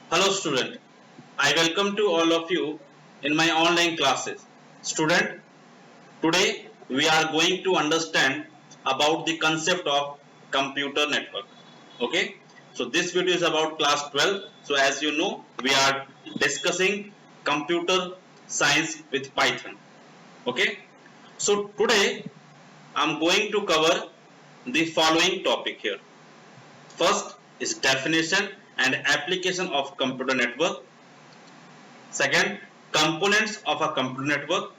Hello student, I welcome to all of you in my online classes. Student, today we are going to understand about the concept of computer network. Okay, so this video is about class 12. So as you know, we are discussing computer science with Python. Okay, so today I am going to cover the following topic here. First is definition and application of computer network. Second, components of a computer network,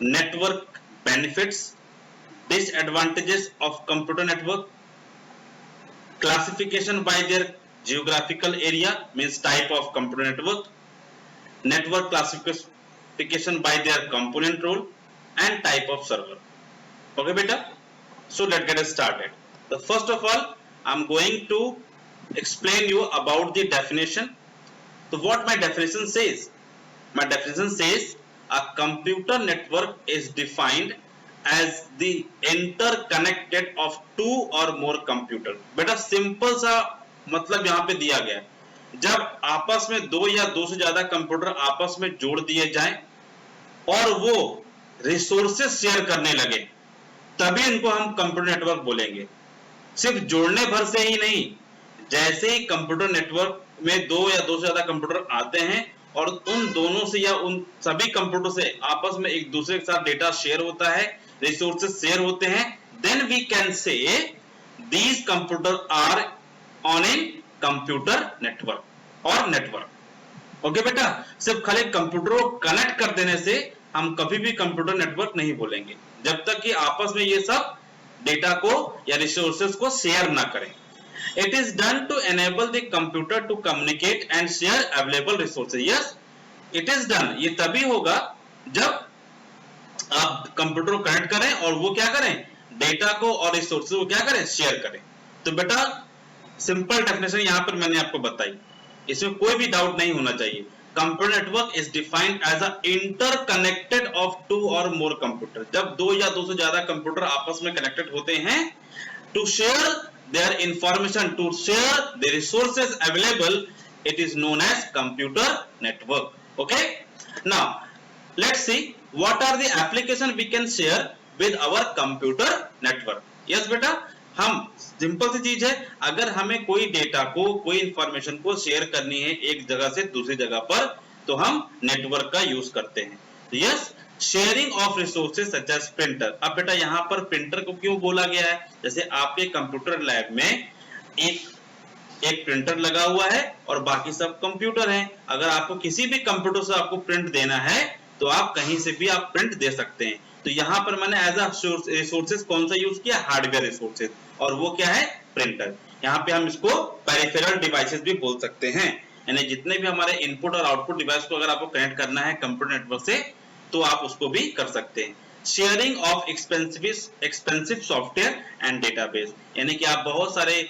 network benefits, disadvantages of computer network, classification by their geographical area means type of computer network, network classification by their component role and type of server. Okay beta, so let's get started. The first of all I'm going to explain you about the definition. So what my definition says? My definition says a computer network is defined as the interconnected of two or more computer. बेटा simple सा मतलब यहाँ पे दिया गया है, जब आपस में दो या दो से ज्यादा कंप्यूटर आपस में जोड़ दिए जाएं और वो रिसोर्सेज शेयर करने लगे तभी इनको हम कंप्यूटर नेटवर्क बोलेंगे। सिर्फ जोड़ने भर से ही नहीं, जैसे ही कंप्यूटर नेटवर्क में दो या दो से ज्यादा कंप्यूटर आते हैं और उन दोनों से या उन सभी कंप्यूटर से आपस में एक दूसरे के साथ डेटा शेयर होता है, रिसोर्सेज शेयर होते हैं, then we can say these computer are on a computer network और नेटवर्क। ओके बेटा, सिर्फ खाली कंप्यूटर को कनेक्ट कर देने से हम कभी भी कंप्यूटर नेटवर्क नहीं बोलेंगे जब तक कि आपस में ये सब डेटा को या रिसोर्सेज को शेयर ना करें। It is done to enable the computer to communicate and share available resources. Yes, it is done. ये तभी होगा जब आप कंप्यूटर को कनेक्ट करें और वो क्या करें, डेटा को और रिसोर्सेज को क्या करें, शेयर करें। तो बेटा सिंपल डेफिनेशन यहां पर मैंने आपको बताई, इसमें कोई भी डाउट नहीं होना चाहिए। Computer network is defined as a interconnected of two or more computer. जब दो या दो से ज्यादा कंप्यूटर आपस में कनेक्टेड होते हैं to share their information, to share the resources available, it is known as computer network. Okay, now let's see what are the application we can share with our computer network. Yes beta, हम simple सी चीज है, अगर हमें कोई data को कोई information को share करनी है एक जगह से दूसरी जगह पर तो हम नेटवर्क का यूज करते हैं। Yes, sharing of resources such as printer. अब बेटा यहाँ पर प्रिंटर को क्यों बोला गया है, जैसे आपके कंप्यूटर लैब में एक प्रिंटर लगा हुआ है और बाकी सब कंप्यूटर हैं। अगर आपको किसी भी कंप्यूटर से आपको प्रिंट देना है तो आप कहीं से भी आप प्रिंट दे सकते हैं। तो यहाँ पर मैंने एज अ रिसोर्सेज कौन सा यूज किया, हार्डवेयर रिसोर्सेज, और वो क्या है, प्रिंटर। यहाँ पे हम इसको पेरिफेरल डिवाइसेस भी बोल सकते हैं, यानी जितने भी हमारे इनपुट और आउटपुट डिवाइस को अगर आपको कनेक्ट करना है कंप्यूटर नेटवर्क से तो आप उसको भी कर सकते हैं। Sharing of expensive software and database, यानी कि आप बहुत सारे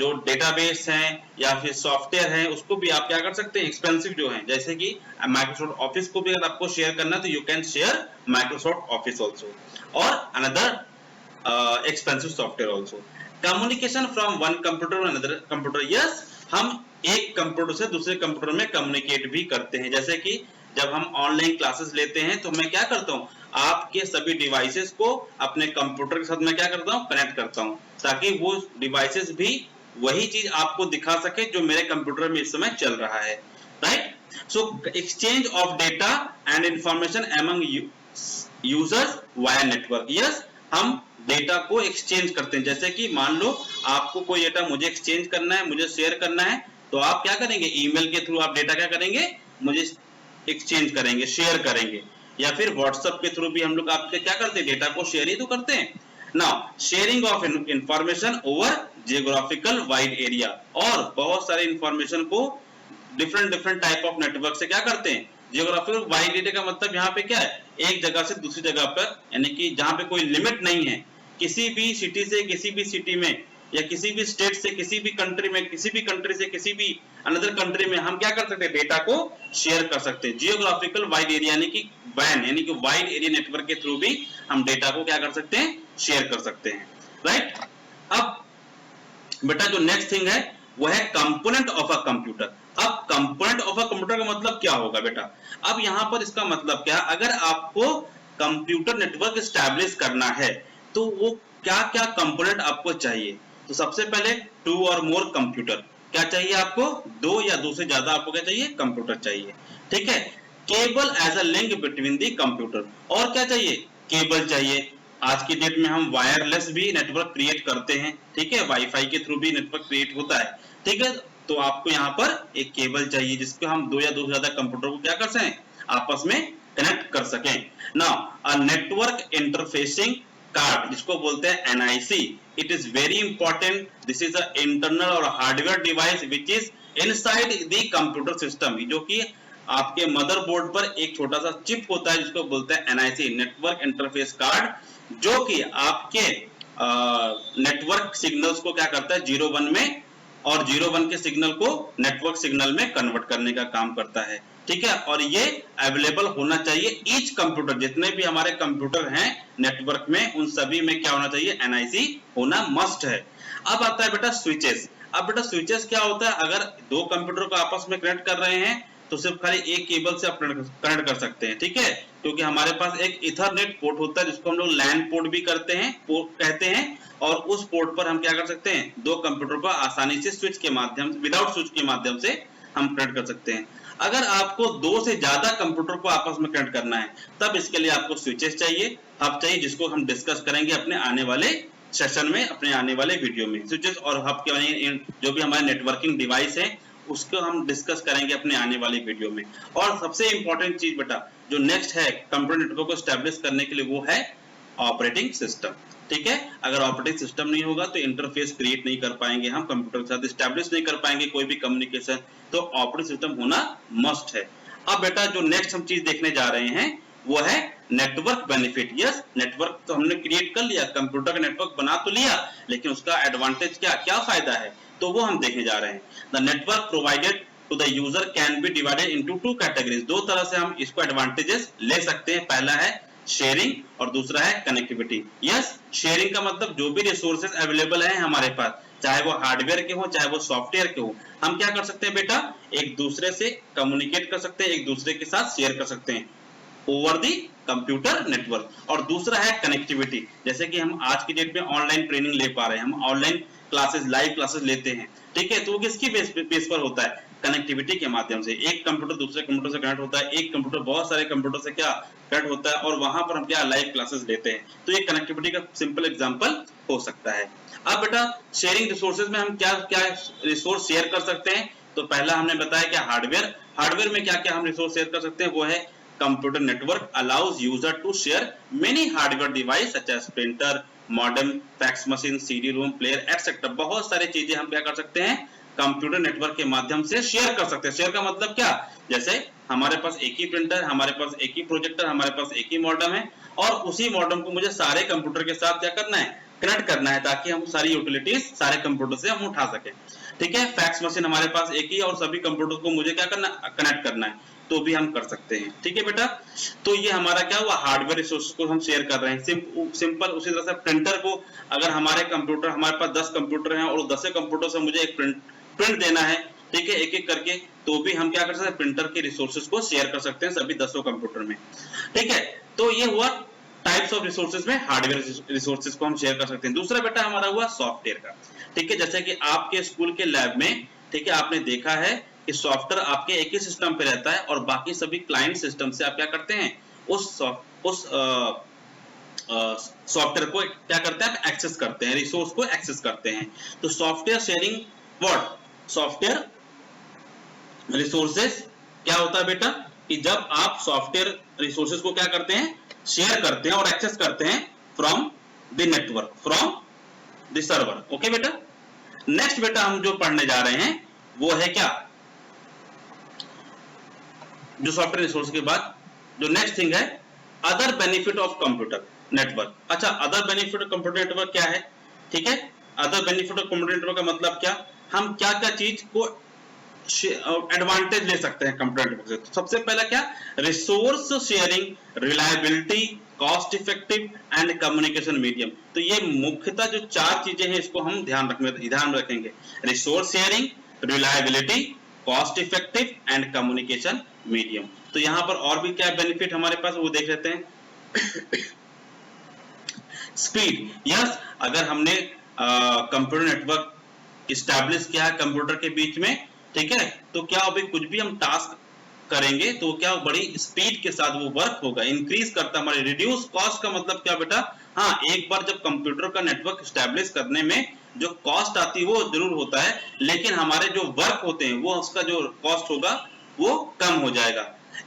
जो डेटाबेस हैं या फिर सॉफ्टवेयर हैं उसको भी आप क्या कर सकते हैं, एक्सपेंसिव जो हैं, जैसे कि माइक्रोसॉफ्ट ऑफिस को भी अगर आपको शेयर करना है तो you can share Microsoft office also और another expensive software also. Communication from one computer to another computer. Yes, हम एक कंप्यूटर से दूसरे कंप्यूटर में कम्युनिकेट भी करते हैं। जैसे कि जब हम ऑनलाइन क्लासेस लेते हैं तो मैं क्या करता हूं, आपके सभी डिवाइसेस को अपने कंप्यूटर के साथ मैं क्या करता हूं, कनेक्ट करता हूं, ताकि वो डिवाइसेस भी वही चीज आपको दिखा सके जो मेरे कंप्यूटर में इस समय चल रहा है। Right, so exchange of data and information among users via network. Yes, हम डेटा को एक्सचेंज करते हैं। जैसे कि मान लो आपको कोई डेटा मुझे एक्सचेंज करना है, मुझे शेयर करना है, तो आप क्या करेंगे, ईमेल के थ्रू आप डेटा क्या करेंगे, मुझे एक्सचेंज करेंगे, शेयर करेंगे, या फिर व्हाट्सएप के थ्रू भी हम लोग आपके क्या करते हैं, डेटा को शेयर ही तो करते हैं। Now sharing of information over geographical wide area, और बहुत सारे इंफॉर्मेशन को डिफरेंट टाइप ऑफ नेटवर्क से क्या करते हैं, जियोग्राफिकल वाइड एरिया का मतलब यहाँ पे क्या है, एक जगह से दूसरी जगह पर, यानी कि जहां पे कोई लिमिट नहीं है, किसी भी सिटी से किसी भी सिटी में या किसी भी स्टेट से किसी भी कंट्री में, किसी भी कंट्री से किसी भी अनदर कंट्री में हम क्या कर सकते हैं, डेटा को शेयर कर सकते हैं। जियोग्राफिकल वाइड एरिया यानी कि वैन यानी कि वाइड एरिया नेटवर्क के थ्रू भी हम डेटा को क्या कर सकते हैं, शेयर कर सकते हैं। राइट, अब बेटा जो नेक्स्ट थिंग है वो है कंपोनेंट ऑफ अ कंप्यूटर। अब कंपोनेंट ऑफ अ कंप्यूटर का मतलब क्या होगा बेटा? अब यहाँ पर इसका मतलब क्या, अगर आपको कंप्यूटर नेटवर्क एस्टैब्लिश करना है तो वो क्या क्या कंपोनेंट आपको चाहिए? तो सबसे पहले टू और मोर कंप्यूटर, क्या चाहिए आपको? दो या दो से ज्यादा आपको क्या चाहिए? कंप्यूटर चाहिए, ठीक है। Cable as a link between the computer, और क्या चाहिए? केबल चाहिए। आज की डेट में हम वायरलेस भी नेटवर्क क्रिएट करते हैं, ठीक है, वाईफाई के थ्रू भी नेटवर्क क्रिएट होता है, ठीक है। तो आपको यहाँ पर एक केबल चाहिए जिसको हम दो या दो से ज्यादा कंप्यूटर को क्या कर सकें? आपस में कनेक्ट कर सकें। Now a network interfacing card, जिसको बोलते हैं NIC, it is very important. This is a internal और hardware device which is inside the computer system, जो कि आपके मदरबोर्ड पर एक छोटा सा चिप होता है जिसको बोलते हैं NIC, नेटवर्क इंटरफेस कार्ड, जो कि आपके नेटवर्क सिग्नल्स को क्या करता है? 0-1 में, और 0-1 के सिग्नल को नेटवर्क सिग्नल में कन्वर्ट करने का काम करता है, ठीक है। और ये अवेलेबल होना चाहिए ईच कंप्यूटर, जितने भी हमारे कंप्यूटर हैं नेटवर्क में, उन सभी में क्या होना चाहिए? NIC होना मस्ट है। अब आता है बेटा स्विचेस। अब बेटा स्विचेस क्या होता है? अगर दो कंप्यूटर को आपस में कनेक्ट कर रहे हैं तो सिर्फ खाली एक केबल से आप कनेक्ट कर सकते हैं, ठीक है, क्योंकि हमारे पास एक इथरनेट पोर्ट होता है जिसको हम लोग लैन पोर्ट भी करते हैं, कहते हैं, और उस पोर्ट पर हम क्या कर सकते हैं? दो कंप्यूटर को आसानी से स्विच के माध्यम से, विदाउट स्विच के माध्यम से हम कनेक्ट कर सकते हैं। अगर आपको दो से ज्यादा कंप्यूटर को आपस में कनेक्ट करना है तब इसके लिए आपको स्विचेस चाहिए, हब चाहिए, जिसको हम डिस्कस करेंगे अपने आने वाले सेशन में, अपने आने वाले वीडियो में। स्विचेस और हब के जो भी हमारे नेटवर्किंग डिवाइस है उसको हम डिस्कस करेंगे अपने आने वाली वीडियो में। और सबसे इंपॉर्टेंट चीज बेटा जो नेक्स्ट है कंप्यूटर नेटवर्क को एस्टैब्लिश करने के लिए, वो है ऑपरेटिंग सिस्टम, ठीक है। अगर ऑपरेटिंग सिस्टम नहीं होगा तो इंटरफेस क्रिएट नहीं कर पाएंगे, हम कंप्यूटर के साथ एस्टैब्लिश नहीं कर पाएंगे कोई भी कम्युनिकेशन, तो ऑपरेटिंग सिस्टम होना मस्ट है। अब बेटा जो नेक्स्ट हम चीज देखने जा रहे हैं वो है नेटवर्क बेनिफिट। यस, नेटवर्क तो हमने क्रिएट कर लिया, कंप्यूटर का नेटवर्क बना तो लिया, लेकिन उसका एडवांटेज क्या क्या फायदा है, तो वो हम देखने जा रहे हैं। The network provided to the user can be divided into two categories. दो तरह से हम इसको एडवांटेजेस ले सकते हैं। पहला है शेयरिंग और दूसरा है कनेक्टिविटी। यस, शेयरिंग का मतलब जो भी रिसोर्सेज अवेलेबल हैं हमारे पास, चाहे वो हार्डवेयर के हो चाहे वो सॉफ्टवेयर के हो, हम क्या कर सकते हैं बेटा? एक दूसरे से कम्युनिकेट कर सकते हैं, एक दूसरे के साथ शेयर कर सकते हैं ओवर दी कंप्यूटर नेटवर्क। और दूसरा है कनेक्टिविटी, जैसे कि हम आज की डेट में ऑनलाइन ट्रेनिंग ले पा रहे हैं, हम ऑनलाइन क्लासेस, लाइव क्लासेस लेते हैं, ठीक है, तो वो किसकी बेस पर होता है? कनेक्टिविटी के माध्यम से। एक कंप्यूटर दूसरे कंप्यूटर से कनेक्ट होता है, एक कंप्यूटर बहुत सारे कंप्यूटर से क्या कनेक्ट होता है, और वहां पर हम क्या लाइव क्लासेस लेते हैं। तो ये कनेक्टिविटी का सिंपल एग्जांपल हो सकता है। अब बेटा शेयरिंग रिसोर्सेज में हम क्या क्या रिसोर्स शेयर कर सकते हैं? तो पहला हमने बताया क्या हार्डवेयर। हार्डवेयर में क्या क्या हम रिसोर्स शेयर कर सकते हैं? वो है computer network allows user to share many hardware device such as printer, modem, fax machine, CD ROM player etcetera. बहुत सारी चीजें हम क्या कर सकते हैं? कंप्यूटर नेटवर्क के माध्यम से शेयर कर सकते हैं। शेयर का मतलब क्या? जैसे हमारे पास एक ही प्रिंटर, हमारे पास एक ही प्रोजेक्टर, हमारे पास एक ही मॉडेम है, और उसी मॉडेम को मुझे सारे कंप्यूटर के साथ क्या करना है? कनेक्ट करना है, ताकि हम सारी यूटिलिटीज सारे कंप्यूटर से हम उठा सके, ठीक है। फैक्स मशीन हमारे पास एक ही, और सभी कंप्यूटर को मुझे क्या करना? कनेक्ट करना है, तो भी हम कर सकते हैं, ठीक है बेटा। तो ये हमारा क्या हुआ? हार्डवेयर रिसोर्स को हम शेयर कर रहे हैं। सिंपल उसी तरह से प्रिंटर को, अगर हमारे कंप्यूटर, हमारे पास 10 कंप्यूटर हैं और 10 कंप्यूटर से मुझे एक प्रिंट देना है, ठीक है, एक एक करके, तो भी हम क्या कर सकते हैं? प्रिंटर के रिसोर्सेज को शेयर कर सकते हैं सभी 10 कंप्यूटर में, ठीक है। तो ये हुआ टाइप्स ऑफ रिसोर्सेज में हार्डवेयर रिसोर्सेज को हम शेयर कर सकते हैं। दूसरा बेटा हमारा हुआ सॉफ्टवेयर का, ठीक है। जैसे कि आपके स्कूल के लैब में, ठीक है, आपने देखा है कि सॉफ्टवेयर आपके एक ही सिस्टम पे रहता है, और बाकी सभी क्लाइंट सिस्टम से आप क्या करते हैं? उस सॉफ्टवेयर को क्या करते हैं? आप एक्सेस करते हैं, रिसोर्स को एक्सेस करते हैं। तो software sharing, what? Software resources क्या होता है बेटा? कि जब आप सॉफ्टवेयर रिसोर्सेज को क्या करते हैं? शेयर करते हैं और एक्सेस करते हैं from the network, from the server. Okay बेटा। नेक्स्ट बेटा हम जो पढ़ने जा रहे हैं वो है क्या? जो सॉफ्टवेयर रिसोर्स के बाद जो नेक्स्ट थिंग है, other benefit of computer network. अच्छा, other benefit of computer network क्या है? ठीक है, other benefit of computer network का मतलब क्या? हम क्या क्या चीज को एडवांटेज ले सकते हैं कंप्यूटर नेटवर्क से। तो सबसे पहला क्या, resource sharing, reliability, cost effective and communication medium. तो ये मुख्यतः जो चार चीजें हैं इसको हम ध्यान में रखेंगे, resource sharing, reliability, cost effective and communication medium. तो यहाँ पर और भी क्या बेनिफिट हमारे पास वो देख लेते हैं। स्पीड, यस, अगर हमने कंप्यूटर नेटवर्क इस्टेब्लिश किया है कंप्यूटर के बीच में, ठीक है, तो क्या अभी कुछ भी हम टास्क करेंगे तो क्या बड़ी स्पीड के साथ वो वर्क होगा, इंक्रीज करता है हमारे। रिड्यूस कॉस्ट का मतलब क्या बेटा, हाँ, एक बार जब कंप्यूटर का नेटवर्क इस्टेब्लिश करने में जो कॉस्ट आती है वो जरूर होता है, लेकिन हमारे जो वर्क होते हैं वो उसका जो कॉस्ट होगा वो कम हो जाएगा।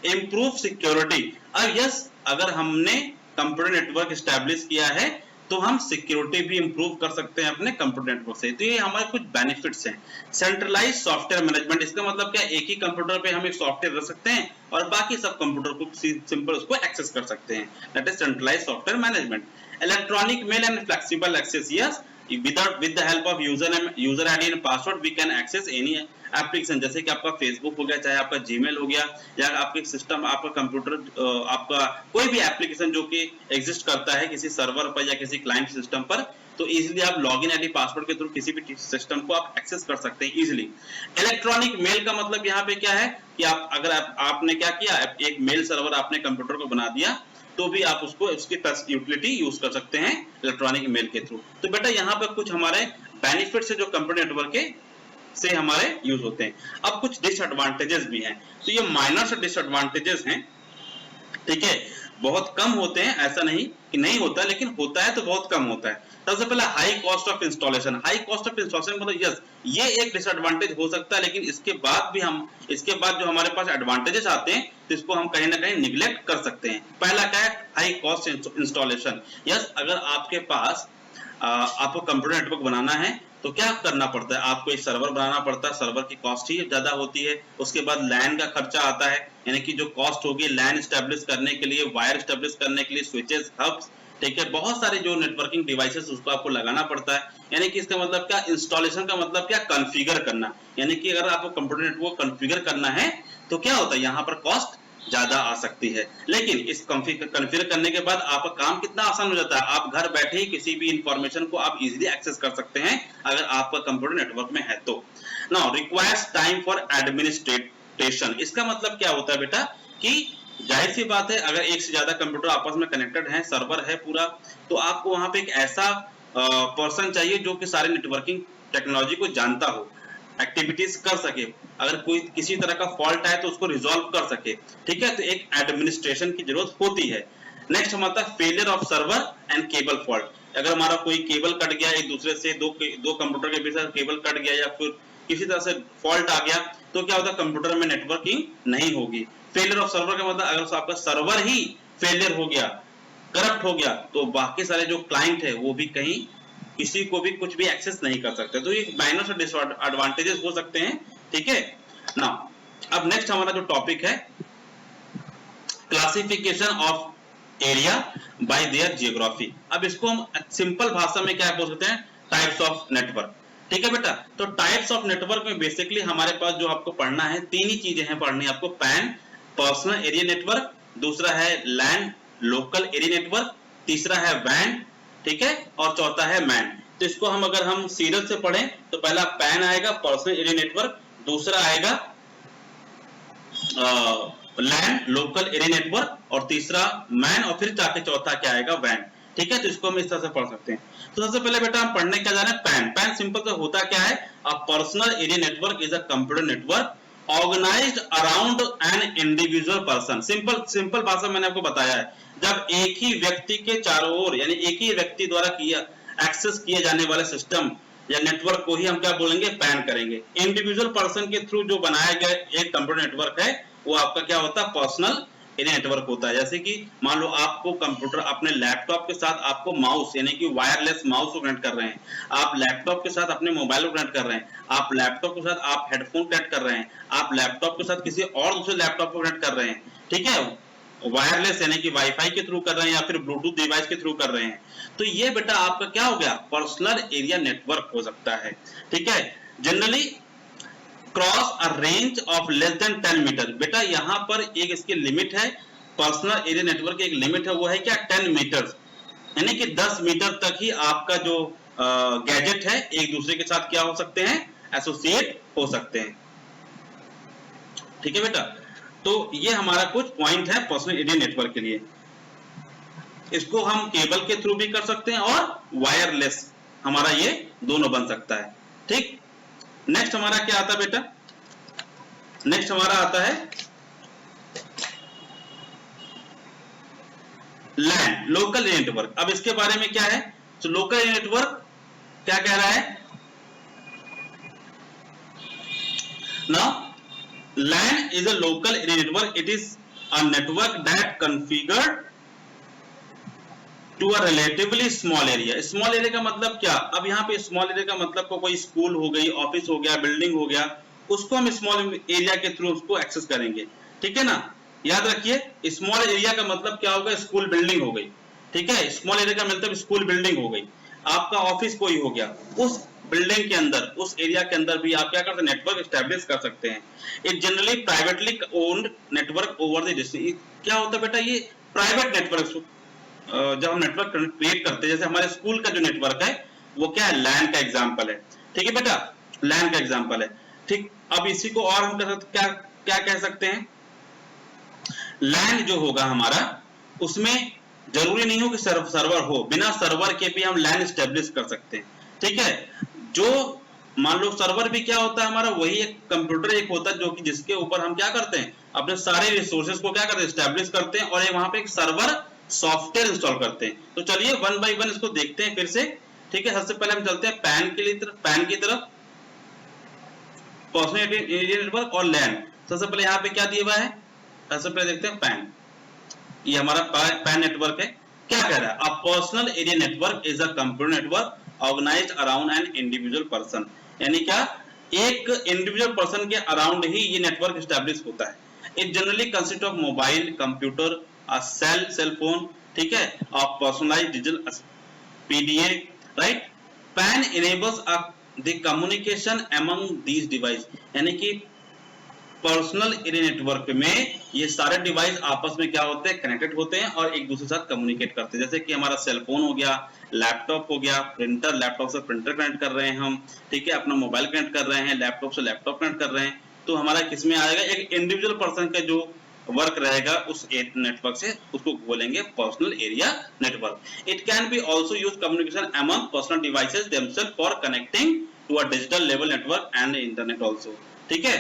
इंप्रूव सिक्योरिटी, अब यस, अगर हमने कंप्यूटर नेटवर्क इस्टेब्लिश किया है तो हम सिक्योरिटी भी इंप्रूव कर सकते हैं अपने कंप्यूटर नेटवर्क से। तो ये हमारे कुछ बेनिफिट्स हैं। सेंट्रलाइज सॉफ्टवेयर मैनेजमेंट, इसका मतलब क्या, एक ही कंप्यूटर पे हम एक सॉफ्टवेयर रख सकते हैं और बाकी सब कंप्यूटर को सिंपल उसको एक्सेस कर सकते हैं, that is centralise software management. Electronic mail and flexible access, yes, with the help of user ID and password we can access any application, जैसे कि आपका फेसबुक हो गया, चाहे आपका जीमेल हो गया, या आपके सिस्टम, आपका कंप्यूटर, आपका कोई भी एप्लीकेशन जो कि एग्जिस्ट करता है किसी सर्वर पर या किसी क्लाइंट सिस्टम पर, तो इजीली आप लॉगिन आईडी पासवर्ड के थ्रू किसी भी सिस्टम को आप एक्सेस कर सकते हैं इजीली। इलेक्ट्रॉनिक मेल का मतलब यहाँ पे क्या है कि आप अगर आपने क्या किया, एक मेल सर्वर आपने कंप्यूटर को बना दिया, तो भी आप उसको उसकी यूटिलिटी यूज कर सकते हैं इलेक्ट्रॉनिक मेल के थ्रू। तो बेटा यहाँ पर कुछ हमारे बेनिफिट्स है जो कंप्यूटर नेटवर्क के से हमारे यूज होते हैं। अब कुछ डिसएडवांटेजेस भी हैं, तो ये माइनर से डिसएडवांटेजेस हैं, ठीक है, बहुत कम होते हैं, ऐसा नहीं कि नहीं होता, लेकिन होता है तो बहुत कम होता है। सबसे पहला high cost of installation, high cost of installation मतलब यस, ये एक डिसएडवांटेज हो सकता है, लेकिन इसके बाद जो हमारे पास एडवांटेजेस आते हैं तो इसको हम कहीं ना कहीं निगलेक्ट कर सकते हैं। पहला क्या है, हाई कॉस्ट इंस्टॉलेशन, यस, अगर आपके पास आपको कंप्यूटर नेटवर्क बनाना है तो क्या करना पड़ता है, आपको एक सर्वर बनाना पड़ता है, सर्वर की कॉस्ट ही ज्यादा होती है। उसके बाद लैन का खर्चा आता है, यानी कि जो कॉस्ट होगी लैन एस्टेब्लिश करने के लिए, वायर एस्टेब्लिश करने के लिए, स्विचेस, हब्स, ठीक है, बहुत सारे जो नेटवर्किंग डिवाइसेस उसको आपको लगाना पड़ता है। यानी कि इसका मतलब क्या, इंस्टॉलेशन का मतलब क्या, कॉन्फ़िगर करना, यानी कि अगर आपको कंप्यूटर नेटवर्क कॉन्फ़िगर करना है तो क्या होता है, यहाँ पर कॉस्ट ज्यादा आ सकती है। लेकिन इस कॉन्फ़िगर करने के बाद आपका काम कितना आसान हो जाता है, आप घर बैठे ही किसी भी इंफॉर्मेशन को आप इजीली एक्सेस कर सकते हैं अगर आपका कंप्यूटर नेटवर्क में है तो। Now requires time for administration, इसका मतलब क्या होता है बेटा कि जाहिर सी बात है, अगर एक से ज्यादा कंप्यूटर आपस में कनेक्टेड है, सर्वर है पूरा, तो आपको वहां पे एक ऐसा पर्सन चाहिए जो कि सारे नेटवर्किंग टेक्नोलॉजी को जानता हो, एक्टिविटीज कर सके, अगर कोई किसी तरह का फॉल्ट आए तो उसको रिजॉल्व कर सके, ठीक है, तो एक एडमिनिस्ट्रेशन की जरूरत होती है। नेक्स्ट हमारा failure of server and cable fault, अगर हमारा कोई केबल कट गया, एक दूसरे से दो कंप्यूटर के बीच केबल कट गया या फिर किसी तरह से फॉल्ट आ गया, तो क्या होता है, कंप्यूटर में नेटवर्किंग नहीं होगी। फेलियर ऑफ सर्वर का मतलब अगर आपका सर्वर ही फेलियर हो गया, करप्ट हो गया, तो बाकी सारे जो क्लाइंट है वो भी कहीं किसी को भी कुछ भी एक्सेस नहीं कर सकते। तो ये माइनस और डिसएडवांटेजेस हो सकते हैं, ठीक है ना। अब नेक्स्ट हमारा जो टॉपिक है, classification of area bye there geography. अब इसको हम सिंपल भाषा में क्या बोल सकते हैं, टाइप्स ऑफ नेटवर्क, ठीक है बेटा। तो टाइप्स ऑफ नेटवर्क में बेसिकली हमारे पास जो आपको पढ़ना है, तीन ही चीजें हैं पढ़नी आपको, पैन, पर्सनल एरिया नेटवर्क, दूसरा है लैंड लोकल एरिया नेटवर्क, तीसरा है वैन, ठीक है, और चौथा है मैन। तो इसको हम अगर हम सीरियल से पढ़ें तो पहला पैन आएगा, पर्सनल एरिया नेटवर्क, दूसरा आएगा लैंड लोकल एरिया नेटवर्क, और तीसरा मैन, और फिर जाके चौथा क्या आएगा, वैन, ठीक है। तो इसको हम इस तरह से पढ़ सकते हैं। तो सबसे पहले बेटा हम पढ़ने क्या जा रहे हैं, पैन। पैन सिंपल से होता क्या है, a personal area network is a computer network organised around an individual person. Simple भाषा मैंने आपको बताया है, जब एक ही व्यक्ति के चारों ओर, यानी एक ही व्यक्ति द्वारा किया एक्सेस किए जाने वाले सिस्टम या नेटवर्क को ही हम क्या बोलेंगे, पैन करेंगे। इंडिविजुअल पर्सन के थ्रू जो बनाया गया एक कंप्यूटर नेटवर्क है वो आपका क्या होता है, पर्सनल एरिया नेटवर्क होता है। जैसे कि मान लो आपको कंप्यूटर अपने लैपटॉप के साथ आपको माउस यानी कि वायरलेस माउस को कनेक्ट कर रहे हैं, आप लैपटॉप के साथ अपने मोबाइल को कनेक्ट कर रहे हैं, आप लैपटॉप के साथ आप हेडफोन कनेक्ट कर रहे हैं, आप लैपटॉप के साथ किसी और दूसरे लैपटॉप को कनेक्ट कर रहे हैं, ठीक है, वायरलेस यानी कि वाईफाई के थ्रू कर रहे हैं या फिर ब्लूटूथ डिवाइस के थ्रू कर रहे हैं। तो ये बेटा आपका क्या हो गया, पर्सनल एरिया नेटवर्क हो सकता है, ठीक है। Generally cross a range of less than 10 metre. बेटा यहाँ पर एक इसकी लिमिट है, पर्सनल एरिया नेटवर्क की एक लिमिट है, वो है क्या 10 मीटर, यानी कि 10 मीटर तक ही आपका जो गैजेट है एक दूसरे के साथ क्या हो सकते हैं, एसोसिएट हो सकते हैं। ठीक है बेटा, तो ये हमारा कुछ पॉइंट है पर्सनल एरिया नेटवर्क के लिए। इसको हम केबल के थ्रू भी कर सकते हैं और वायरलेस, हमारा ये दोनों बन सकता है। ठीक, नेक्स्ट हमारा क्या आता है बेटा, नेक्स्ट हमारा आता है लैन, लोकल एरिया नेटवर्क। अब इसके बारे में क्या है, तो लोकल एरिया नेटवर्क क्या कह रहा है, now LAN is a local area network. It is a network that configured to a relatively small area. Small area का मतलब क्या, अब यहाँ पे small area का मतलब को कोई स्कूल हो गई, ऑफिस हो गया, बिल्डिंग हो गया, उसको हम स्मॉल एरिया के थ्रू उसको एक्सेस करेंगे। ठीक है ना, याद रखिए स्मॉल एरिया का मतलब क्या होगा, स्कूल बिल्डिंग हो गई। ठीक है, स्मॉल एरिया का मतलब स्कूल बिल्डिंग हो गई, आपका ऑफिस कोई हो गया, उस बिल्डिंग के अंदर, उस एरिया के अंदर भी आप क्या कर सकते हैं, नेटवर्क एस्टैब्लिश कर सकते हैं। It generally privately owned network over the distance. क्या होता है बेटा, ये प्राइवेट नेटवर्क, जब हम नेटवर्क क्रिएट करते हैं, जैसे हमारे स्कूल का जो नेटवर्क है वो क्या है, लैन का एग्जांपल है। ठीक है बेटा, लैन का एग्जांपल है। ठीक, अब इसी को और हम क्या क्या कह सकते हैं, लैन जो होगा हमारा, उसमें जरूरी नहीं हो कि सर्वर हो, बिना सर्वर के भी हम लैन एस्टैब्लिश कर सकते हैं। ठीक है, जो मान लो सर्वर भी क्या होता है हमारा, वही एक कंप्यूटर एक होता है जो कि जिसके ऊपर हम क्या करते हैं, अपने सारे रिसोर्सेज को क्या करते हैं, एस्टैब्लिश करते हैं, और वहां पे एक सर्वर सॉफ्टवेयर इंस्टॉल करते हैं। तो चलिए वन बाय वन इसको देखते हैं फिर से। ठीक है, सबसे पहले हम चलते हैं पैन के लिए, पैन की तरफ, पर्सनल एरिया नेटवर्क और लैन। सबसे पहले यहाँ पे क्या दिया हुआ है, सबसे पहले देखते हैं पैन, ये हमारा पैन नेटवर्क है। क्या कह रहा है, a personal area network is a computer network organised around an individual person, यानी क्या, एक इंडिविजुअल पर्सन के अराउंड ही ये नेटवर्क एस्टैब्लिश होता है। It generally consist of mobile, computer, a cell phone, ठीक है, a personalised digital PDA, right. PAN enables the communication among these device, यानी कि पर्सनल एरिया नेटवर्क में ये सारे डिवाइस आपस में क्या होते हैं, कनेक्टेड होते हैं और एक दूसरे के साथ कम्युनिकेट करते हैं। जैसे कि हमारा सेल फोन हो गया, लैपटॉप हो गया, प्रिंटर, लैपटॉप से प्रिंटर कनेक्ट कर रहे हैं हम, ठीक है, अपना मोबाइल कनेक्ट कर रहे हैं, लैपटॉप से लैपटॉप कनेक्ट कर रहे हैं, तो हमारा किसमें आएगा, एक इंडिविजुअल पर्सन का जो वर्क रहेगा उस नेटवर्क से, उसको बोलेंगे personal area network. It can be also use communication among personal devices themself for connecting to a digital level network and internet also. ठीक है,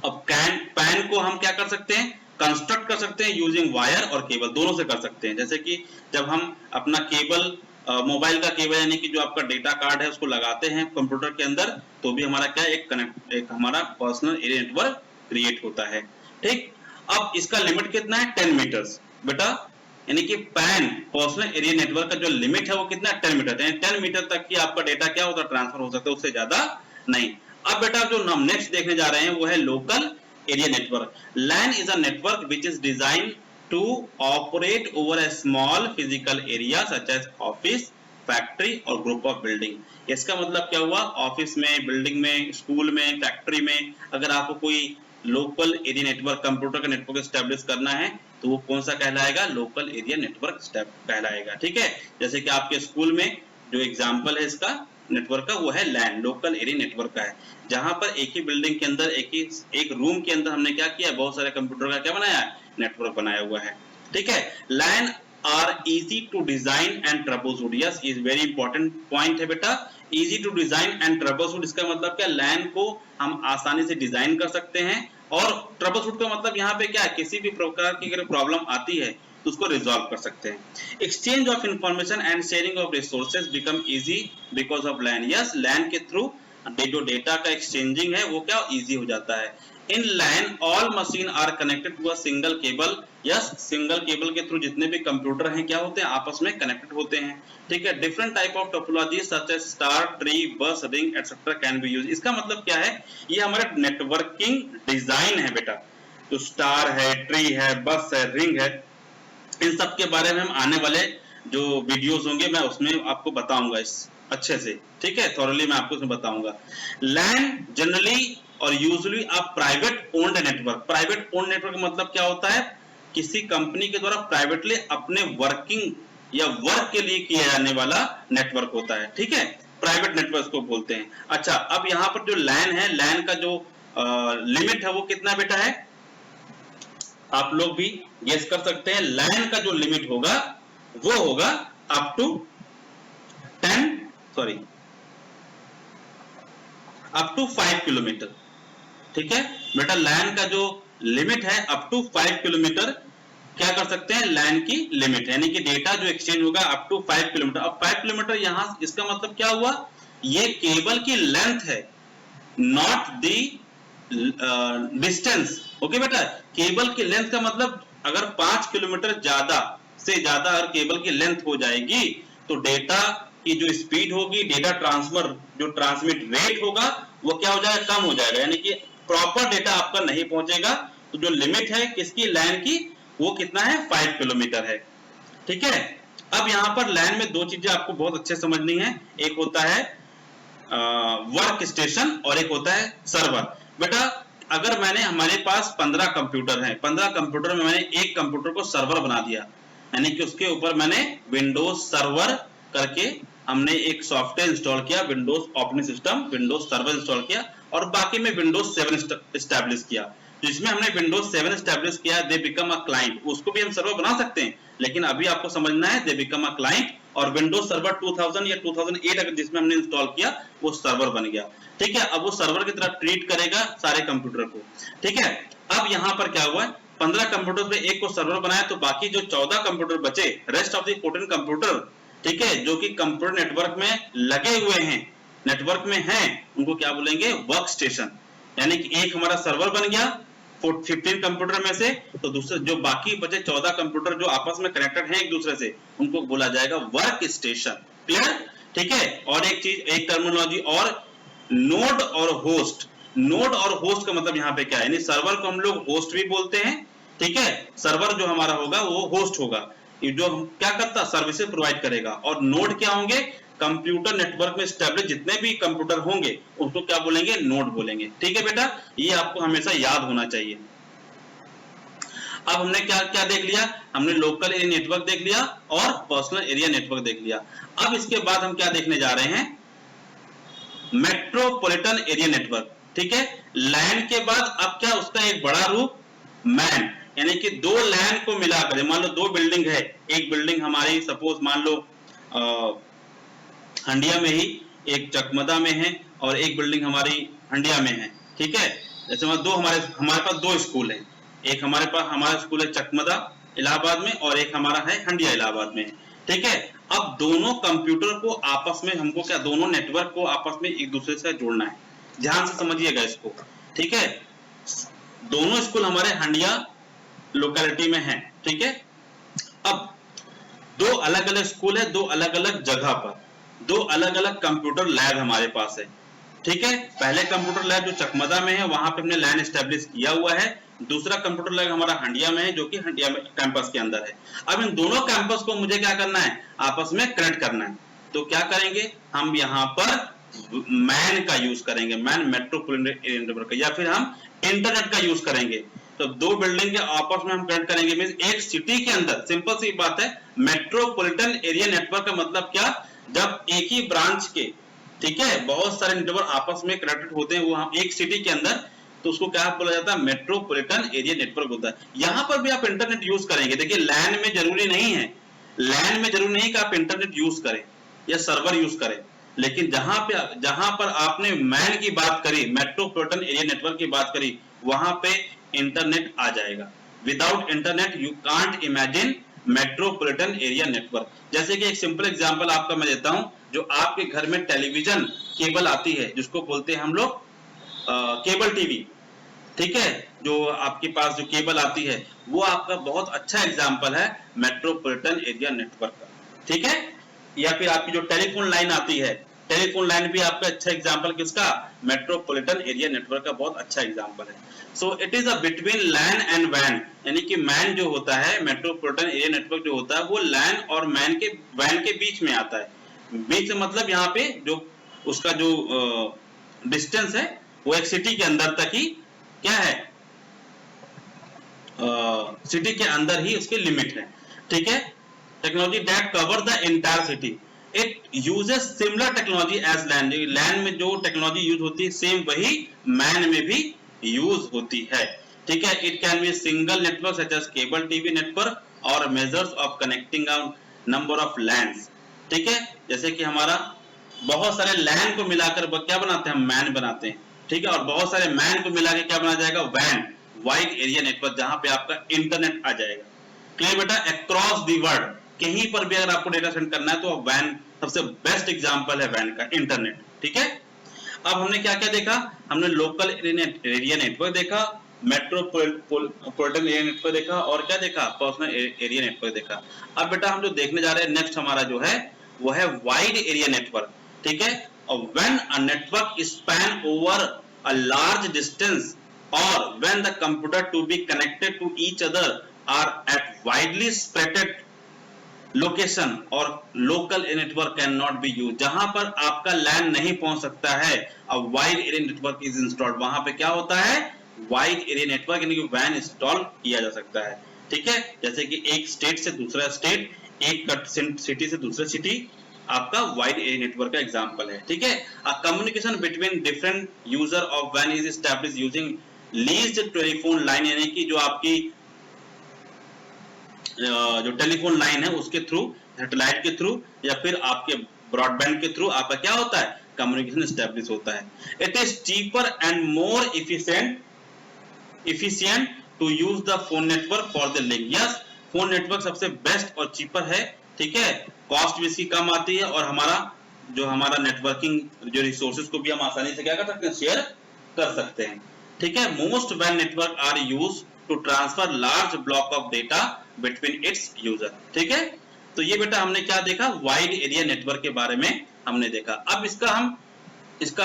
अब पैन को हम क्या कर सकते हैं, कंस्ट्रक्ट कर सकते हैं यूजिंग वायर और केबल, दोनों से कर सकते हैं। जैसे कि जब हम अपना केबल, मोबाइल का केबल यानी कि जो आपका डेटा कार्ड है उसको लगाते हैं कंप्यूटर के अंदर, तो भी हमारा क्या एक हमारा पर्सनल एरिया नेटवर्क क्रिएट होता है। ठीक, अब इसका लिमिट कितना है, 10 मीटर्स बेटा, यानी कि पैन पर्सनल एरिया नेटवर्क का जो लिमिट है वो कितना है, 10 मीटर, यानी 10 मीटर तक ही आपका डेटा क्या होता है, ट्रांसफर हो सकता है, उससे ज्यादा नहीं। अब बेटा जो हम नेक्स्ट देखने जा रहे हैं वो है local area network. LAN is a network which is designed to operate over a small physical area such as office, factory और ग्रुप ऑफ बिल्डिंग। इसका मतलब क्या हुआ, ऑफिस में, बिल्डिंग में, स्कूल में, फैक्ट्री में अगर आपको कोई लोकल एरिया नेटवर्क, कंप्यूटर का नेटवर्क एस्टैब्लिश करना है तो वो कौन सा कहलाएगा, लोकल एरिया नेटवर्क कहलाएगा। ठीक है, जैसे कि आपके स्कूल में जो एग्जांपल है इसका नेटवर्क का वो है लैन, लोकल एरिया नेटवर्क का है, जहां पर एक ही बिल्डिंग के अंदर एक रूम के अंदर हमने क्या किया, बहुत सारे कंप्यूटर का क्या बनाया, नेटवर्क बनाया हुआ है। ठीक है, LAN are easy to design and troubleshoot, yes is very important point है बेटा, easy to design and troubleshoot. इसका मतलब क्या, लैन को हम आसानी से डिजाइन कर सकते हैं, और ट्रबलशूट का मतलब यहाँ पे क्या है, किसी भी प्रकार की अगर प्रॉब्लम आती है तो उसको रिजॉल्व कर सकते हैं। Exchange of information and sharing of resources become easy because of LAN, yes LAN के थ्रू जो डेटा का एक्सचेंजिंग है वो क्या इजी हो जाता है। In LAN all machine are connected to a single cable, yes single cable के थ्रू जितने भी कंप्यूटर हैं क्या होते हैं, आपस में कनेक्टेड होते हैं। ठीक है, different type of topology such as star, tree, bus, ring etcetera can be used. इसका मतलब क्या है, ये हमारे नेटवर्किंग डिजाइन है बेटा, जो स्टार है, ट्री है, बस है, रिंग है, इन सब के बारे में हम आने वाले जो वीडियोस होंगे मैं उसमें आपको बताऊंगा। अच्छे से, ठीक है, थॉरली मैं आपको इसमें बताऊंगा। लैन जनरली और usually a private owned network. Private owned network का मतलब क्या होता है, किसी कंपनी के द्वारा प्राइवेटली अपने वर्किंग या वर्क के लिए किया जाने वाला नेटवर्क होता है, ठीक है, प्राइवेट नेटवर्क को बोलते हैं। अच्छा, अब यहाँ पर जो लैन है, लैन का जो लिमिट है वो कितना बेटा है, आप लोग भी गेस कर सकते हैं। लैन का जो लिमिट होगा वो होगा अप टू 5 किलोमीटर, ठीक है बेटा। लैन का जो लिमिट है अप टू 5 किलोमीटर क्या कर सकते हैं, लैन की लिमिट, यानी कि डेटा जो एक्सचेंज होगा अप टू 5 किलोमीटर। अब 5 किलोमीटर यहां इसका मतलब क्या हुआ, ये केबल की लेंथ है, नॉट दी डिस्टेंस। ओके बेटा, केबल की लेंथ का मतलब अगर 5 किलोमीटर ज्यादा से ज्यादा अगर केबल की लेंथ हो जाएगी तो डेटा की जो स्पीड होगी, डेटा ट्रांसफर जो ट्रांसमिट रेट होगा वो क्या हो जाएगा, कम हो जाएगा, यानी कि प्रॉपर डेटा आपका नहीं पहुंचेगा। तो जो लिमिट है किसकी, लैन की, वो कितना है, 5 किलोमीटर है, ठीक है। अब यहां पर लैन में दो चीजें आपको बहुत अच्छे समझनी है, एक होता है वर्क स्टेशन और एक होता है सर्वर। बेटा अगर मैंने, हमारे पास 15 कंप्यूटर हैं, 15 कंप्यूटर में मैंने एक कंप्यूटर को सर्वर बना दिया, यानी कि उसके ऊपर मैंने विंडोज सर्वर करके हमने एक सॉफ्टवेयर इंस्टॉल किया, Windows operating system, Windows server install किया, और बाकी में विंडोज 7 एस्टैब्लिश किया। जिसमें हमने विंडोज 7 एस्टैब्लिश किया, दे बिकम अ क्लाइंट, उसको भी हम सर्वर बना सकते हैं, लेकिन अभी आपको समझना है दे बिकम अ क्लाइंट। और विंडोज सर्वर 2000 या 2008 अगर जिसमें हमने इंस्टॉल किया वो सर्वर बन गया, ठीक है। अब वो सर्वर की तरह ट्रीट करेगा सारे कंप्यूटर को, ठीक है। अब यहां पर क्या हुआ है, 15 कंप्यूटर में एक को सर्वर बनाया, तो बाकी जो 14 कंप्यूटर बचे, रेस्ट ऑफ द 14 कंप्यूटर, ठीक है, जो कि कंप्यूटर नेटवर्क में लगे हुए हैं, नेटवर्क में हैं, उनको क्या बोलेंगे, वर्क स्टेशन। यानी कि एक हमारा सर्वर बन गया 15 कंप्यूटर में से, तो दूसरे जो बाकी बचे 14 कंप्यूटर जो आपस में कनेक्टेड हैं एक दूसरे से, उनको बोला जाएगा वर्क स्टेशन। क्लियर, ठीक है। और एक चीज, एक टर्मिनोलॉजी और, नोड और होस्ट। नोड और होस्ट का मतलब यहाँ पे क्या है, यानी सर्वर को हम लोग होस्ट भी बोलते हैं, ठीक है, सर्वर जो हमारा होगा वो होस्ट होगा, ये जो हम क्या करता, सर्विसेज प्रोवाइड करेगा। और नोड क्या होंगे, कंप्यूटर नेटवर्क में स्टैब्लिश जितने भी कंप्यूटर होंगे उसको क्या बोलेंगे, नोड बोलेंगे, ठीक है बेटा, ये आपको हमेशा याद होना चाहिए। अब हमने क्या क्या देख लिया, हमने लोकल एरिया नेटवर्क देख लिया और पर्सनल एरिया नेटवर्क देख लिया। अब इसके बाद हम क्या देखने जा रहे हैं, मेट्रोपॉलिटन एरिया नेटवर्क, ठीक है। लैन के बाद अब क्या, उसका एक बड़ा रूप मैन, यानी कि दो लैन को मिलाकर, मान लो दो बिल्डिंग है, एक बिल्डिंग हमारी सपोज मान लो हंडिया में ही, एक चकमदा में है, और एक बिल्डिंग हमारी हंडिया में है, ठीक है। जैसे दो हमारे पास दो स्कूल हैं, एक हमारे पास हमारा स्कूल है चकमदा इलाहाबाद में, और एक हमारा है हंडिया इलाहाबाद में, ठीक है। अब दोनों कंप्यूटर को आपस में हमको क्या, दोनों नेटवर्क को आपस में एक दूसरे से जोड़ना है, ध्यान से समझिएगा इसको, ठीक है। दोनों स्कूल हमारे हंडिया लोकेलिटी में है, ठीक है। अब दो अलग अलग स्कूल है, दो अलग अलग जगह पर, दो अलग अलग कंप्यूटर लैब हमारे पास है, ठीक है। पहले कंप्यूटर लैब जो चकमदा में है वहां पे हमने लैन एस्टेब्लिश किया हुआ है, दूसरा कंप्यूटर लैब हमारा हंडिया में है जो कि हंडिया में कैंपस के अंदर है। अब इन दोनों कैंपस को मुझे क्या करना है, आपस में कनेक्ट करना है, तो क्या करेंगे हम, यहाँ पर मैन का यूज करेंगे, मैन मेट्रोपॉलिटन एरिया नेटवर्क, या फिर हम इंटरनेट का यूज करेंगे। तो दो बिल्डिंग के आपस में हम कनेक्ट करेंगे, मींस एक सिटी के अंदर, सिंपल सी बात है। मेट्रोपॉलिटन एरिया नेटवर्क का मतलब क्या, जब एक ही ब्रांच के, ठीक है, बहुत सारे नेटवर्क आपस में कनेक्टेड होते हैं वो एक सिटी के अंदर, तो उसको क्या बोला जाता है, मेट्रोपॉलिटन एरिया नेटवर्क होता है। यहां पर भी आप इंटरनेट यूज करेंगे, देखिए लैन में जरूरी नहीं है, लैन में जरूरी नहीं कि आप इंटरनेट यूज करें या सर्वर यूज करें, लेकिन जहां पर आपने मैन की बात करी, मेट्रोपॉलिटन एरिया नेटवर्क की बात करी, वहां पे इंटरनेट आ जाएगा। Without internet you can't imagine metropolitan area network. जैसे कि एक सिंपल एग्जांपल आपका मैं देता हूं, जो आपके घर में टेलीविजन केबल आती है जिसको बोलते हैं हम लोग केबल टीवी, ठीक है, जो आपके पास जो केबल आती है वो आपका बहुत अच्छा एग्जांपल है मेट्रोपॉलिटन एरिया नेटवर्क का, ठीक है। या फिर आपकी जो टेलीफोन लाइन आती है, टेलीफोन लाइन भी आपका अच्छा एग्जांपल किसका, मेट्रोपॉलिटन एरिया नेटवर्क का बहुत अच्छा एग्जांपल है। So it is a between LAN and वैन, यानी कि मैन जो होता है, मेट्रोपॉलिटन एरिया नेटवर्क जो होता है वो लैन और मैन के वैन के बीच में आता है। बीच में मतलब यहाँ पे जो उसका जो डिस्टेंस है वो एक सिटी के अंदर तक ही क्या है, सिटी के अंदर ही उसकी लिमिट है, ठीक है। Technology that cover the entire city, it uses similar technology as LAN, LAN में जो टेक्नोलॉजी यूज होती है सेम वही मैन में भी यूज होती है, ठीक है। It can be single network such as cable TV network और measures of connecting out number of LANs, ठीक है। जैसे कि हमारा बहुत सारे लैंड को मिलाकर क्या बनाते हैं, हम मैन बनाते हैं, ठीक है। और बहुत सारे मैन को मिला के क्या बना जाएगा, वैन, वाइड एरिया नेटवर्क, जहां पे आपका इंटरनेट आ जाएगा। क्लियर बेटा, अक्रॉस द वर्ल्ड कहीं पर भी अगर आपको डेटा सेंड करना है तो वैन सबसे बेस्ट एग्जांपल है वैन का, इंटरनेट, ठीक है। अब हमने क्या क्या देखा, हमने लोकल एरिया नेटवर्क देखा, मेट्रोपॉलिटन एरिया नेटवर्क देखा, और क्या देखा, पर्सनल एरिया नेटवर्क देखा। अब बेटा हम जो देखने जा रहे हैं नेक्स्ट हमारा जो है वो है वाइड एरिया नेटवर्क, ठीक है। और when a network span over a large distance or when the computer to be connected to each other are at widely spread location or local network cannot be used, जहां पर आपका लैन नहीं पहुंच सकता है, अब wide area network is installed, वहां पे क्या होता है, वाइड एरिया नेटवर्क यानी कि वैन इंस्टॉल किया जा सकता है, ठीक है। जैसे कि एक स्टेट से दूसरा स्टेट, एक सिटी से दूसरा सिटी आपका वाइड एरिया नेटवर्क का एग्जांपल है, ठीक है। Communication between different user of वैन is established using leased telephone line, यानी कि जो आपकी जो टेलीफोन लाइन है उसके थ्रू, सैटेलाइट के थ्रू या फिर आपके ब्रॉडबैंड के थ्रू आपका क्या होता है, कम्युनिकेशन एस्टैब्लिश होता है। It is cheaper and more efficient to use the phone network for the link, yes phone network सबसे बेस्ट और चीपर है, ठीक है। कॉस्ट भी इसकी कम आती है और हमारा नेटवर्किंग जो रिसोर्सेज को भी हम आसानी से क्या कर सकते हैं, शेयर कर सकते हैं, ठीक है। मोस्ट वैन network are used to transfer large block of data between its user, ठीक है। तो ये बेटा हमने क्या देखा, वाइड एरिया नेटवर्क के बारे में हमने देखा। अब इसका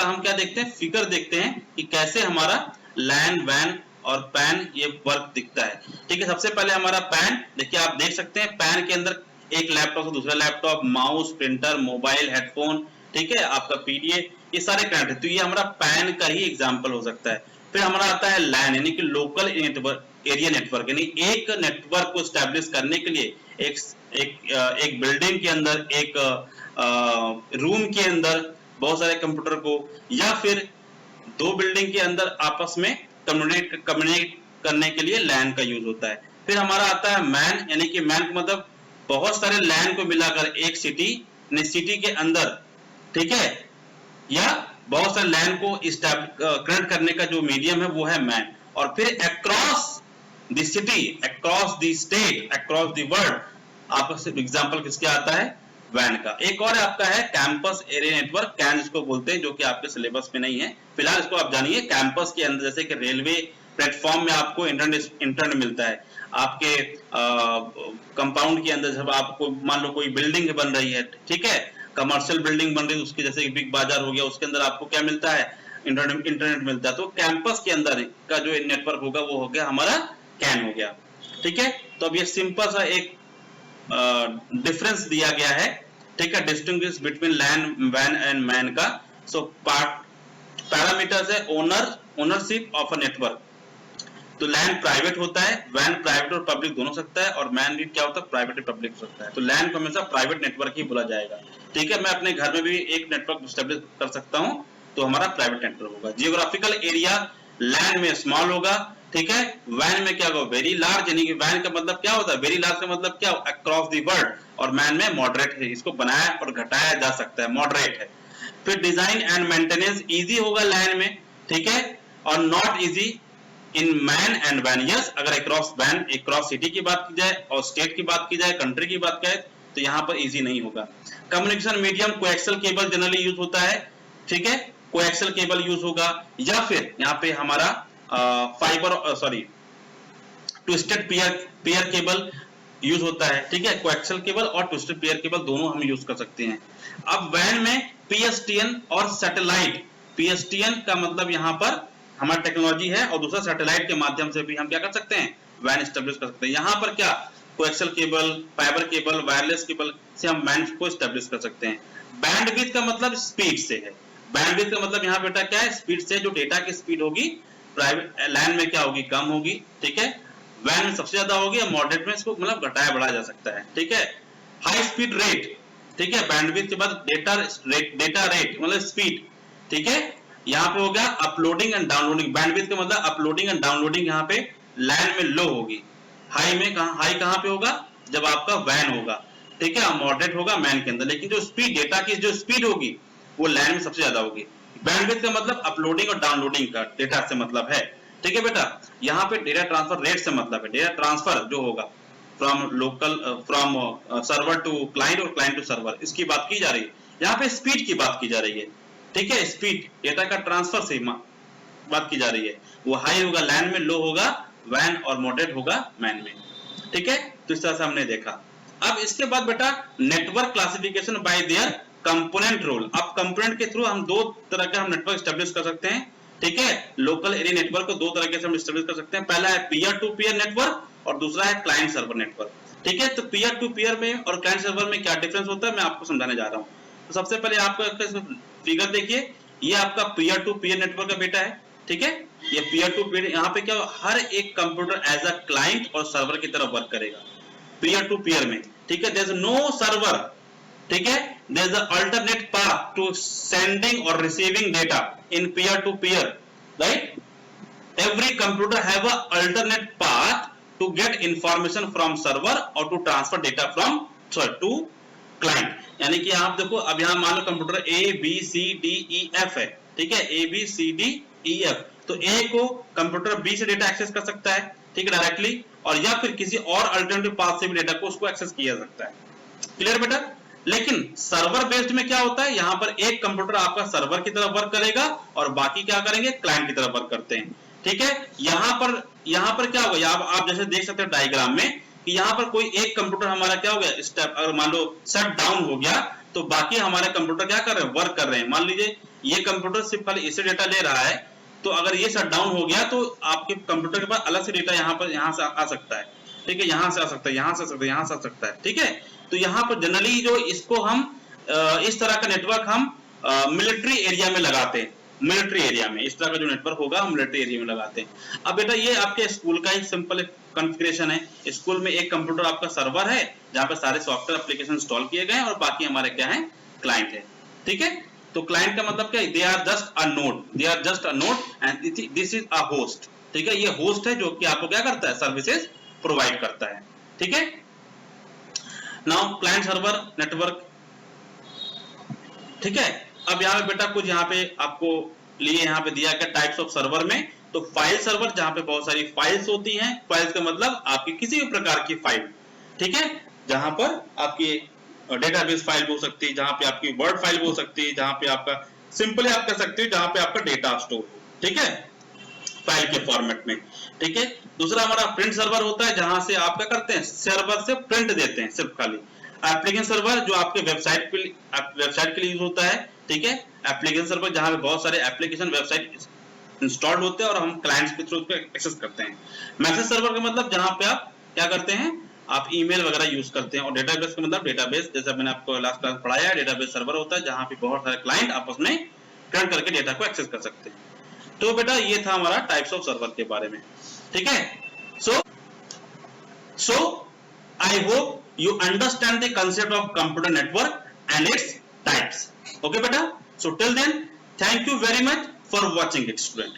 हम क्या देखते हैं, फिगर देखते हैं कि कैसे हमारा लैन, वैन और पैन ये वर्क दिखता है, ठीक है। सबसे पहले हमारा पैन, देखिए आप देख सकते हैं पैन के अंदर एक लैपटॉप से दूसरा laptop, mouse, printer, mobile, headphone, ठीक है, आपका पीडीए, ये सारे कनेक्ट है, तो ये हमारा पैन का ही एग्जांपल हो सकता है। फिर हमारा आता है लैन यानी कि लोकल एरिया नेटवर्क, यानी एक नेटवर्क को एस्टैब्लिश करने के लिए एक बिल्डिंग के अंदर, एक रूम के अंदर बहुत सारे कंप्यूटर को, या फिर दो बिल्डिंग के अंदर आपस में कम्युनिकेट करने के लिए लैन का यूज होता है। फिर हमारा आता है मैन, यानी कि मैन का मतलब बहुत सारे लैन को मिलाकर एक सिटी के अंदर, ठीक है, या बहुत सारे लैन को कनेक्ट करने का जो मीडियम है वो है मैन। और फिर across the city, across the state, across the world, आपका एग्जांपल किसके आता है, वैन का। एक और आपका है कैंपस एरिया नेटवर्क, कैन जिसको बोलते हैं, जो कि आपके सिलेबस में नहीं है फिलहाल, इसको आप जानिए। कैंपस के अंदर जैसे कि रेलवे प्लेटफॉर्म में आपको इंटरनेट मिलता है, आपके कंपाउंड के अंदर जब आपको मान लो कोई बिल्डिंग बन रही है, ठीक है, कमर्शियल बिल्डिंग बन रही है, उसके जैसे बिग बाजार हो गया, उसके अंदर आपको क्या मिलता है, इंटरनेट मिलता है। तो कैंपस के अंदर का जो नेटवर्क होगा वो हो गया हमारा कैन हो गया, ठीक है। तो अब ये सिंपल सा एक डिफरेंस दिया गया है, ठीक है, डिस्टिंग्विश बिटवीन लैन, वैन एंड मैन का। सो पैरामीटर्स है ओनरशिप ऑफ अ नेटवर्क, तो लैन प्राइवेट होता है, वैन प्राइवेट और पब्लिक दोनों सकता है, और मैन भी क्या होता है, प्राइवेट और पब्लिक हो सकता है। तो लैन को हमेशा प्राइवेट नेटवर्क ही बोला जाएगा, ठीक है। मैं अपने घर में भी एक नेटवर्क एस्टैब्लिश कर सकता हूं, तो हमारा प्राइवेट नेटवर्क होगा। जियोग्राफिकल एरिया लैन में स्मॉल होगा, ठीक है, वैन में क्या होगा, वेरी लार्ज, यानी कि वैन का मतलब क्या होता है, वेरी लार्ज का मतलब क्या, अक्रॉस द वर्ल्ड, और मैन में मॉडरेट है, इसको बनाया और घटाया जा सकता है, मॉडरेट है। फिर डिजाइन एंड मेंटेनेंस इजी होगा लैन में, ठीक है, और not easy in MAN and वैन, यस। अगर अक्रॉस सिटी की बात की जाए और स्टेट की बात की जाए, कंट्री की बात की जाए, तो यहाँ पर इजी नहीं होगा। Communication medium coaxial cable generally use होता है, ठीक है, कोएक्सियल केबल यूज होगा, या फिर यहाँ पे हमारा ट्विस्टेड पेयर केबल यूज होता है, ठीक है, कोएक्सियल केबल और ट्विस्टेड पेयर केबल दोनों हम यूज कर सकते हैं। अब वैन में पीएसटीएन और सैटेलाइट, पीएसटीएन का मतलब यहाँ पर हमारा टेक्नोलॉजी है, और दूसरा सैटेलाइट के माध्यम से भी हम क्या कर सकते हैं, वैन एस्टेब्लिश कर सकते हैं। यहाँ पर क्या coaxial cable, fibre cable, wireless cable से हम वैन को एस्टेब्लिश कर सकते हैं। बैंडविड्थ का मतलब स्पीड से है, बैंडविड्थ का मतलब यहाँ बेटा क्या है, स्पीड से, जो डेटा की स्पीड होगी प्राइवेट लैन में क्या होगी, कम होगी, ठीक है, वैन में सबसे ज्यादा होगी, और मॉडरेट में इसको मतलब घटाया बढ़ाया जा सकता है, ठीक है। हाई स्पीड रेट, ठीक है, बैंडविड्थ के बाद डेटा रेट मतलब स्पीड, ठीक है। यहाँ पे हो गया अपलोडिंग एंड डाउनलोडिंग, बैंडविड्थ का मतलब अपलोडिंग एंड डाउनलोडिंग यहाँ पे लैन में लो होगी, हाई में हाई कहाँ पे होगा, जब आपका वैन होगा, ठीक है, मॉडरेट होगा मैन के अंदर, लेकिन जो स्पीड डेटा की जो स्पीड होगी वो लैन में सबसे ज्यादा होगी। बैंडविड्थ का मतलब अपलोडिंग और डाउनलोडिंग का डेटा से मतलब है, ठीक है बेटा। यहाँ पे डेटा ट्रांसफर रेट से मतलब है, डेटा ट्रांसफर जो होगा from local from server to client और क्लाइंट टू सर्वर, इसकी बात की जा रही है। यहाँ पे स्पीड की बात की जा रही है, ठीक है, स्पीड डेटा का ट्रांसफर से बात की जा रही है, वो हाई होगा लैन में, लो होगा वैन और मॉडरेट होगा मैन में, ठीक है। तो इस तरह से हमने देखा। अब इसके बाद बेटा network classification by their component role. अब कंपोनेंट के थ्रू हम दो तरह का हम नेटवर्क एस्टेब्लिश कर सकते हैं, ठीक है। लोकल एरिया नेटवर्क को दो तरीके से हम एस्टेब्लिश कर सकते हैं, पहला है पीयर टू पीयर नेटवर्क और दूसरा है क्लाइंट सर्वर नेटवर्क, ठीक है। तो पीयर टू पीयर में और क्लाइंट सर्वर में क्या डिफरेंस होता है मैं आपको समझाने जा रहा हूँ। तो सबसे पहले आपका फिगर देखिए, ये आपका पीयर टू पीयर नेटवर्क का बेटा है, ठीक है। ये पीयर टू पीयर, यहाँ पे क्या हर एक कंप्यूटर एज अ क्लाइंट और सर्वर की तरह वर्क करेगा पीयर टू पीयर में, ठीक है। देयर इज नो सर्वर, ठीक है, there is alternate path to sending और receiving data in peer to peer, right. Every computer have a alternate path to get information from server और to transfer data from to client. यानी कि आप देखो, अब यहाँ मान लो computer A B C D E F है, ठीक है, A B C D E F, तो ए को कंप्यूटर बी से डेटा एक्सेस कर सकता है, ठीक है, डायरेक्टली, और या फिर किसी और अल्टरनेटिव पाथ से भी डेटा को उसको एक्सेस किया जा सकता है, क्लियर बेटा। लेकिन सर्वर बेस्ड में क्या होता है, यहाँ पर एक कंप्यूटर आपका सर्वर की तरह वर्क करेगा और बाकी क्या करेंगे, क्लाइंट की तरह वर्क करते हैं, ठीक है। यहाँ पर क्या होगा, आप जैसे देख सकते हैं डायग्राम में कि यहाँ पर कोई एक कंप्यूटर हमारा क्या हो गया, स्टेप अगर मान लो शट डाउन हो गया तो बाकी हमारे कंप्यूटर क्या कर रहे हैं, वर्क कर रहे हैं। मान लीजिए ये कंप्यूटर सिर्फ खाली इससे डेटा ले रहा है, तो अगर ये शट डाउन हो गया तो आपके कंप्यूटर के पास अलग से डेटा यहाँ से आ सकता है, ठीक है, यहाँ से आ सकता है, यहाँ से आ सकता है, यहाँ से आ सकता है, ठीक है। तो यहाँ पर जनरली जो इसको हम इस तरह का नेटवर्क हम मिलिट्री एरिया में लगाते हैं, मिलिट्री एरिया में इस तरह का जो नेटवर्क होगा हम मिलिट्री एरिया में लगाते हैं। अब बेटा ये आपके स्कूल का ही सिंपल कॉन्फ़िगरेशन है, स्कूल में एक कंप्यूटर आपका सर्वर है जहाँ पे सारे सॉफ्टवेयर एप्लीकेशन इंस्टॉल किए गए हैं और बाकी हमारे क्या है, क्लाइंट है, ठीक है। तो क्लाइंट का मतलब क्या है, they are just a node, they are just a node and this is a host, ठीक है। ये होस्ट है जो कि आपको क्या करता है, सर्विसेज प्रोवाइड करता है, ठीक है। नाउ क्लाइंट सर्वर नेटवर्क, ठीक है। अब यहाँ पे बेटा कुछ यहाँ पे आपको लिए यहाँ पे दिया गया टाइप्स ऑफ सर्वर में, तो फाइल सर्वर जहाँ पे बहुत सारी फाइल्स होती हैं, फाइल्स का मतलब आपकी किसी भी प्रकार की फाइल, ठीक है, जहां पर आपकी डेटाबेस फाइल हो सकती है, जहां पे आपकी वर्ड फाइल हो सकती है, जहां पे आपका सिंपली आप कह सकते हो जहां पे आपका डेटा स्टोर हो, ठीक है, फाइल के फॉर्मेट में, ठीक है। दूसरा हमारा प्रिंट सर्वर होता है, जहां से आप क्या करते हैं, सर्वर से प्रिंट देते हैं सिर्फ खाली। एप्लीकेशन सर्वर जो आपके वेबसाइट के लिए यूज होता है, ठीक है। एप्लीकेशन सर्वर जहां पे बहुत सारे एप्लीकेशन वेबसाइट इंस्टॉल्ड होते हैं और हम क्लाइंट्स के थ्रू उसको एक्सेस करते हैं। मैसेज सर्वर का मतलब जहां पे आप क्या करते हैं, आप ईमेल वगैरह यूज करते हैं। और डेटाबेस का मतलब डेटाबेस, जैसा मैंने आपको लास्ट क्लास पढ़ाया है, डेटाबेस सर्वर होता है जहां पे बहुत सारे क्लाइंट आपस में कनेक्ट करके डेटा को एक्सेस कर सकते हैं। तो बेटा ये था हमारा टाइप्स ऑफ सर्वर के बारे में, ठीक है। So I hope you understand the concept of computer network and its types, okay beta. So till then, thank you very much for watching it, student.